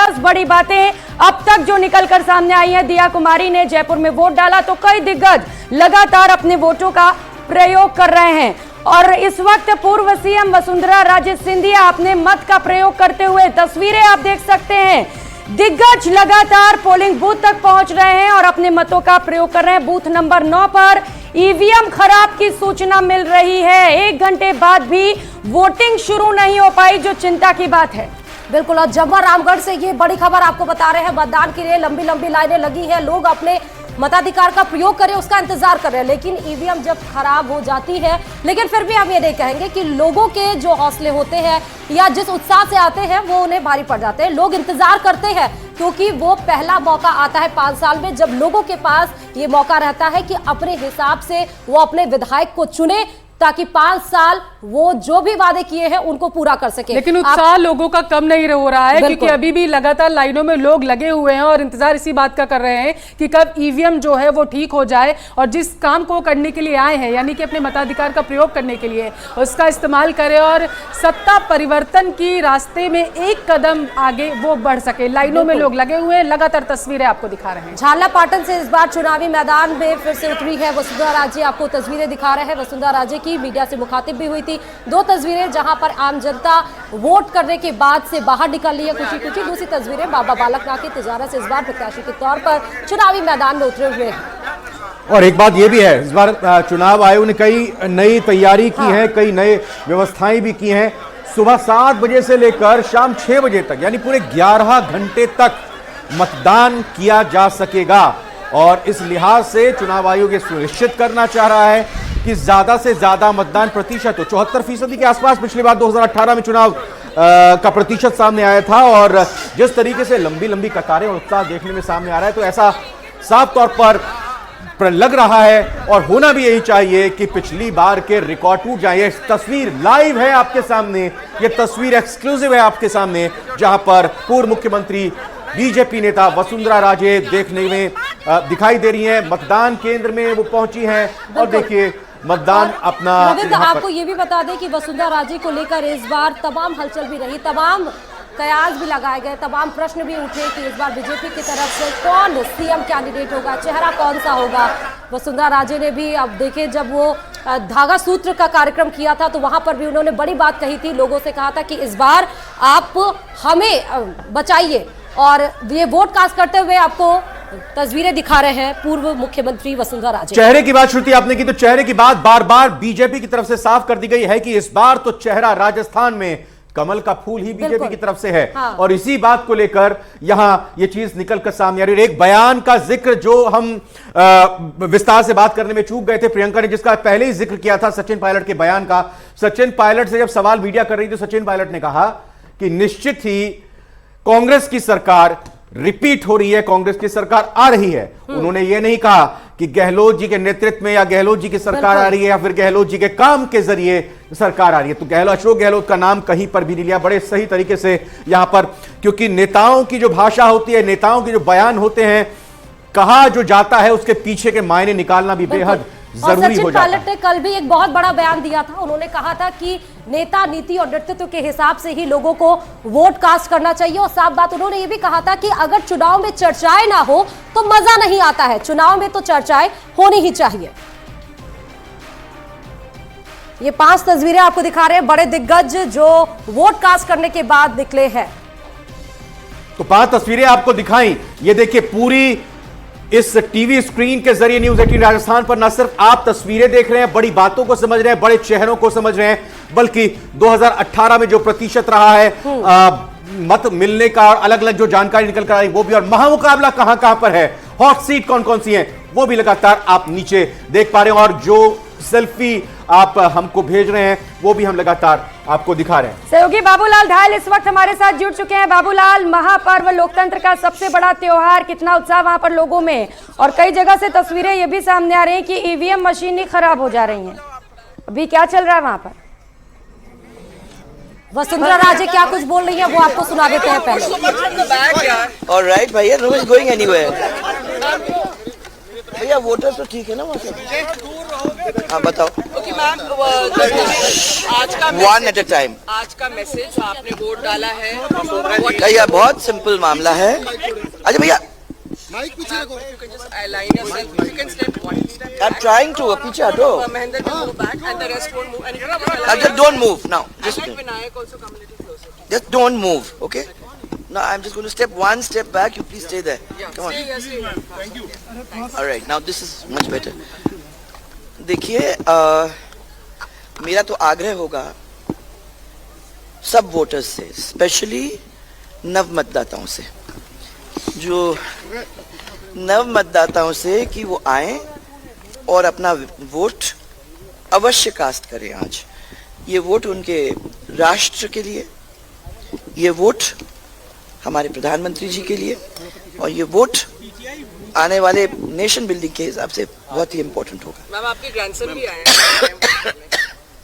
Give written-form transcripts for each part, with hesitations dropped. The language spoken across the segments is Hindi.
10 बड़ी बातें अब तक जो निकलकर सामने आई हैं। दिया कुमारी ने जयपुर में वोट डाला तो कई दिग्गज लगातार अपने वोटों का प्रयोग कर रहे हैं और इस वक्त पूर्व सीएम वसुंधरा राजे सिंधिया अपने मत का प्रयोग करते हुए तस्वीरें आप देख सकते हैं। दिग्गज लगातार पोलिंग बूथ तक पहुंच रहे हैं और अपने मतों का प्रयोग कर रहे हैं। बूथ नंबर 9 पर ईवीएम खराब की सूचना मिल रही है। 1 घंटे बाद भी वोटिंग शुरू नहीं हो पाई, जो चिंता की बात है। बिल्कुल, और जम्मू रामगढ़ से ये बड़ी खबर आपको बता रहे हैं। मतदान के लिए लंबी लंबी लाइनें लगी है, लोग अपने मताधिकार का प्रयोग करें उसका इंतजार कर रहे हैं। लेकिन ईवीएम जब खराब हो जाती है, लेकिन फिर भी हम ये नहीं कहेंगे कि लोगों के जो हौसले होते हैं या जिस उत्साह से आते हैं वो उन्हें भारी पड़ जाते हैं। लोग इंतजार करते हैं क्योंकि वो पहला मौका आता है 5 साल में जब लोगों के पास ये मौका रहता है कि अपने हिसाब से वो अपने विधायक को चुने ताकि 5 साल वो जो भी वादे किए हैं उनको पूरा कर सके। लेकिन उत्साह लोगों का कम नहीं हो रहा है क्योंकि अभी भी लगातार लाइनों में लोग लगे हुए हैं और इंतजार इसी बात का कर रहे हैं कि कब ईवीएम जो है वो ठीक हो जाए और जिस काम को करने के लिए आए हैं यानी कि अपने मताधिकार का प्रयोग करने के लिए उसका इस्तेमाल करें और सत्ता परिवर्तन की रास्ते में एक कदम आगे वो बढ़ सके। लाइनों में लोग लगे हुए हैं, लगातार तस्वीरें आपको दिखा रहे हैं। झालरापाटन से इस बार चुनावी मैदान में फिर से उतरी है वसुंधरा राजे, आपको तस्वीरें दिखा रहे हैं। वसुंधरा राजे की मीडिया से मुखातिब भी हुई थी। 2 तस्वीरें जहां पर आम जनता वोट करने के बाद से बाहर निकल रही है खुशी खुशी। दूसरी तस्वीरें बाबा बालकनाथ की तिजारा से इस बार प्रत्याशी के तौर पर चुनावी मैदान में उतरे हुए हैं। और एक बात यह भी है, इस बार चुनाव आयोग ने कई नई तैयारी की है, कई नए व्यवस्थाएं भी की हैं। सुबह 7 बजे से लेकर शाम 6 बजे तक यानी पूरे 11 घंटे तक मतदान किया जा सकेगा और इस लिहाज से चुनाव आयोग ये सुनिश्चित करना चाह रहा है कि ज्यादा से ज्यादा मतदान प्रतिशत हो। 74% के आसपास पिछली बार 2018 में चुनाव का प्रतिशत सामने आया था और जिस तरीके से लंबी लंबी कतारें और उत्साह देखने में सामने आ रहा है तो ऐसा साफ तौर पर लग रहा है और होना भी यही चाहिए कि पिछली बार के रिकॉर्ड टूट जाए। ये तस्वीर लाइव है आपके सामने, ये तस्वीर एक्सक्लूसिव है आपके सामने जहां पर पूर्व मुख्यमंत्री बीजेपी नेता वसुंधरा राजे देखने में दिखाई दे रही हैं। मतदान केंद्र में वो पहुंची हैं और देखिए मतदान अपना। आपको ये भी बता दें कि वसुंधरा राजे को लेकर इस बार तमाम हलचल भी रही, तमाम कयास भी लगाए गए, तमाम प्रश्न भी उठे कि इस बार बीजेपी की तरफ से कौन सीएम कैंडिडेट होगा, चेहरा कौन सा होगा। वसुंधरा राजे ने भी अब देखे जब वो धागा सूत्र का कार्यक्रम किया था तो वहां पर भी उन्होंने बड़ी बात कही थी, लोगों से कहा था कि इस बार आप हमें बचाइए और ये वोट कास्ट करते हुए आपको तस्वीरें दिखा रहे हैं पूर्व मुख्यमंत्री वसुंधरा राजे। चेहरे की बात श्रुति आपने की तो चेहरे की बात बार बार बीजेपी की तरफ से साफ कर दी गई है कि इस बार तो चेहरा राजस्थान में कमल का फूल ही बीजेपी की तरफ से है। हाँ। और इसी बात को लेकर यहां ये चीज निकल कर सामने आ रही है। एक बयान का जिक्र जो हम विस्तार से बात करने में चूक गए थे प्रियंका ने, जिसका पहले ही जिक्र किया था सचिन पायलट के बयान का। सचिन पायलट से जब सवाल मीडिया कर रही थी सचिन पायलट ने कहा कि निश्चित ही कांग्रेस की सरकार रिपीट हो रही है, कांग्रेस की सरकार आ रही है। उन्होंने यह नहीं कहा कि गहलोत जी के नेतृत्व में या गहलोत जी की सरकार आ रही है या फिर गहलोत जी के काम के जरिए सरकार आ रही है। तो अशोक गहलोत का नाम कहीं पर भी नहीं लिया, बड़े सही तरीके से यहां पर, क्योंकि नेताओं की जो भाषा होती है, नेताओं के जो बयान होते हैं, कहा जो जाता है उसके पीछे के मायने निकालना भी बेहद जरूरी हो जाता है। सचिन पायलट ने कल भी एक बहुत बड़ा बयान दिया था। उन्होंने कहा था कि नेता नीति और नेतृत्व के हिसाब से ही लोगों को वोट कास्ट करना चाहिए और साफ बात उन्होंने ये भी कहा था कि अगर चुनाव में चर्चाएं ना हो तो मजा नहीं आता है, चुनाव में तो चर्चाएं होनी ही चाहिए। ये 5 तस्वीरें आपको दिखा रहे हैं, बड़े दिग्गज जो वोट कास्ट करने के बाद निकले हैं। तो 5 तस्वीरें आपको दिखाई। ये देखिए पूरी इस टीवी स्क्रीन के जरिए न्यूज 18 राजस्थान पर न सिर्फ आप तस्वीरें देख रहे हैं, बड़ी बातों को समझ रहे हैं, बड़े चेहरों को समझ रहे हैं, बल्कि 2018 में जो प्रतिशत रहा है मत मिलने का और अलग अलग जो जानकारी निकल कर आई वो भी, और महामुकाबला कहां कहां पर है, हॉट सीट कौन कौन सी है वो भी लगातार आप नीचे देख पा रहे हैं और जो सेल्फी आप हमको भेज रहे हैं वो भी हम लगातार आपको दिखा रहे हैं। सहयोगी बाबूलाल धायल इस वक्त हमारे साथ जुड़ चुके हैं। बाबूलाल, महापर्व लोकतंत्र का सबसे बड़ा त्योहार, कितना उत्साह वहां पर लोगों में, और कई जगह से तस्वीरें ये भी सामने आ रही हैं कि ईवीएम मशीन ही खराब हो जा रही हैं, अभी क्या चल रहा है वहां पर? वसुंधरा राजे क्या कुछ बोल रही है वो आपको सुना देते हैं पहले। ऑलराइट भैया, नो इज गोइंग एनीवेयर। भैया वोटर्स तो ठीक है ना वहाँ से? हाँ बताओ। ओके मैम, आज का वन एट अ टाइम। आज का मैसेज आपने वोट डाला है, भैया बहुत सिंपल मामला है। अच्छा भैया आई एम ट्राइंग टू, पीछे हटो। Mahendra can move back and the rest won't move. And Just don't move now. I'd like Vinayak also come a little closer. Just don't move, okay? Now I'm just going to step one step back. You please stay there. Come on. Stay here, stay here. Thank you. All right. Now this is much better. देखिए, मेरा तो आग्रह होगा सब वोटर्स से, स्पेशली नव मतदाताओं से, जो नव मतदाताओं से कि वो आए और अपना वोट अवश्य कास्ट करें। आज ये वोट उनके राष्ट्र के लिए, ये वोट हमारे प्रधानमंत्री जी के लिए, और ये वोट आने वाले नेशन बिल्डिंग के हिसाब से बहुत ही इम्पोर्टेंट होगा। मैम आपके ग्रैंडसन भी आए हैं।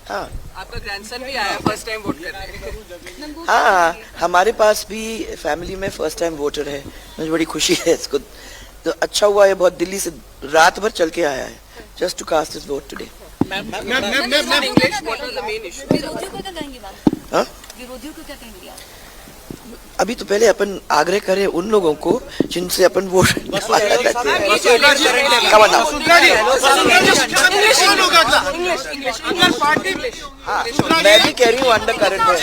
हाँ आपका ग्रैंडसन भी आया फर्स्ट टाइम वोट करने। हाँ, हमारे पास भी फैमिली में फर्स्ट टाइम वोटर है, मुझे बड़ी खुशी है इसको। तो अच्छा हुआ है, बहुत दिल्ली से रात भर चल के आया है just to cast his vote today. English what is the main issue? विरोधियों को क्या कहेंगे मैम? हाँ, विरोधियों को क्या कहेंगे आप? अभी तो पहले अपन आग्रह करें उन लोगों को जिनसे अपन वोट मैं भी कह रही हूँ अंडर करंट है।